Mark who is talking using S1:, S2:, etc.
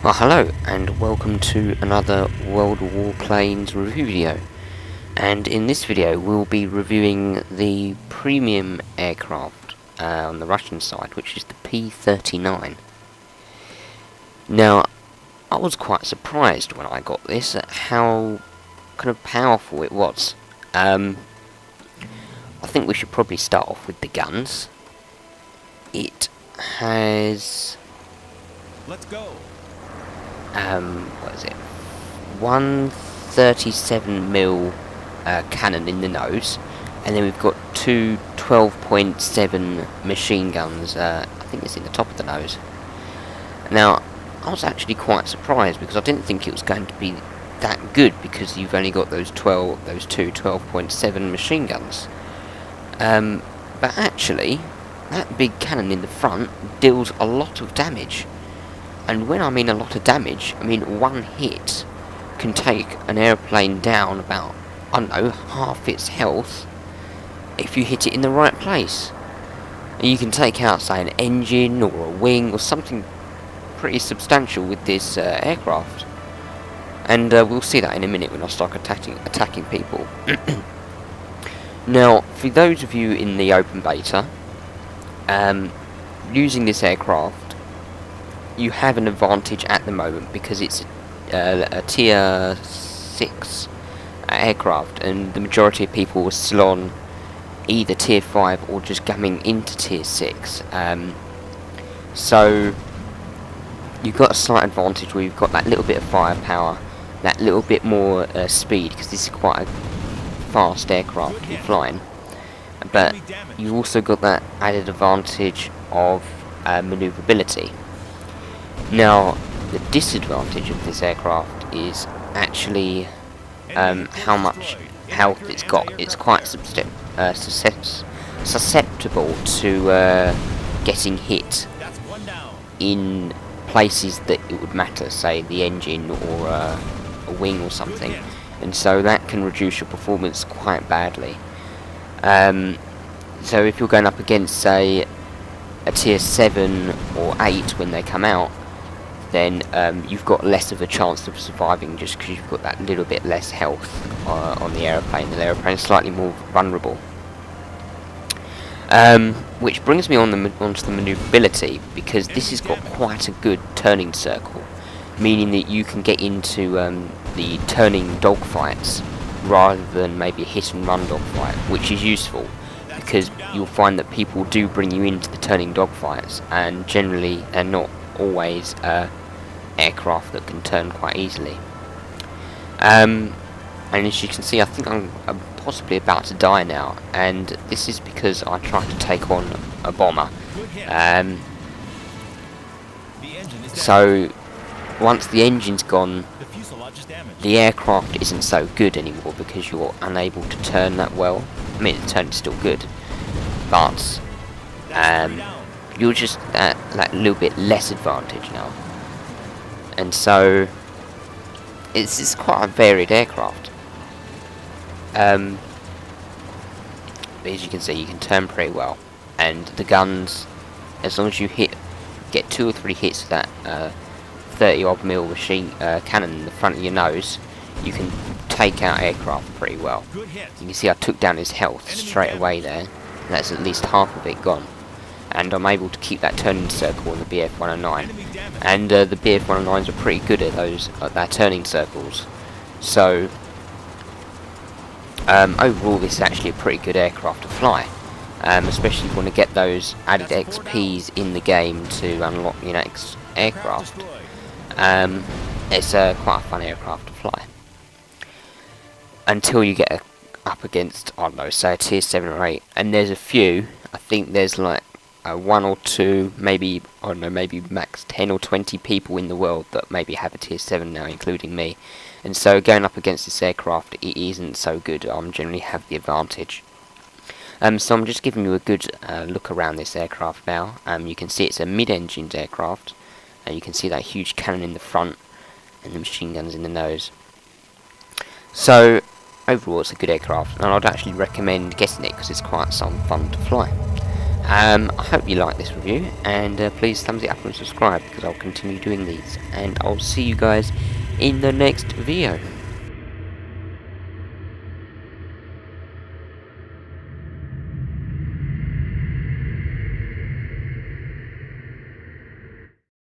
S1: Well, hello and welcome to another World of Warplanes review video. And in this video we'll be reviewing the premium aircraft on the Russian side, which is the P-39. Now, I was quite surprised when I got this at how kind of powerful it was. I think we should probably start off with the guns. It has...
S2: Let's go.
S1: What is it? 137mm cannon in the nose, and then we've got two 12.7 machine guns. I think it's in the top of the nose. Now, I was actually quite surprised because I didn't think it was going to be that good because you've only got those two 12.7 machine guns. But actually, that big cannon in the front deals a lot of damage. And when I mean a lot of damage, I mean one hit can take an airplane down about, I don't know, half its health if you hit it in the right place. And you can take out, say, an engine or a wing or something pretty substantial with this aircraft. And we'll see that in a minute when I start attacking people. Now, for those of you in the open beta, using this aircraft, you have an advantage at the moment because it's a tier 6 aircraft, and the majority of people are still on either tier 5 or just coming into tier 6. So you've got a slight advantage where you've got that little bit of firepower, that little bit more speed, because this is quite a fast aircraft to be flying. But you've also got that added advantage of manoeuvrability. Now, the disadvantage of this aircraft is actually how much health it's got. It's quite susceptible to getting hit in places that it would matter, say the engine or a wing or something, and so that can reduce your performance quite badly. So if you're going up against, say, a tier 7 or 8 when they come out, then you've got less of a chance of surviving just because you've got that little bit less health on the aeroplane. The aeroplane is slightly more vulnerable. Which brings me onto the manoeuvrability, because this has got quite a good turning circle, meaning that you can get into the turning dogfights rather than maybe a hit and run dogfight, which is useful because you'll find that people do bring you into the turning dogfights, and generally they're not always aircraft that can turn quite easily. And as you can see, I think I'm possibly about to die now, and this is because I tried to take on a bomber. So once the engine's gone, the aircraft isn't so good anymore because you're unable to turn that well. I mean, the turn is still good, but you're just at that little bit less advantage now. And so it's quite a varied aircraft. But as you can see, you can turn pretty well, and the guns, as long as you get 2 or 3 hits with that 30-odd-mil machine cannon in the front of your nose, you can take out aircraft pretty well. You can see I took down his health straight away there, and that's at least half of it gone. And I'm able to keep that turning circle on the BF-109, and the BF-109s are pretty good at their turning circles. So overall, this is actually a pretty good aircraft to fly, especially if you want to get those added XPs in the game to unlock your next aircraft. It's quite a fun aircraft to fly until you get up against, I don't know, say a tier 7 or 8, and there's a few. I think there's like 1 or 2, maybe, I don't know, maybe max 10 or 20 people in the world that maybe have a tier 7 now, including me. And so going up against this aircraft, it isn't so good. I generally have the advantage. So I'm just giving you a good look around this aircraft now. You can see it's a mid-engined aircraft, and you can see that huge cannon in the front and the machine guns in the nose. So overall, it's a good aircraft, and I'd actually recommend getting it because it's quite some fun to fly. I hope you like this review, and please thumbs it up and subscribe, because I'll continue doing these, and I'll see you guys in the next video.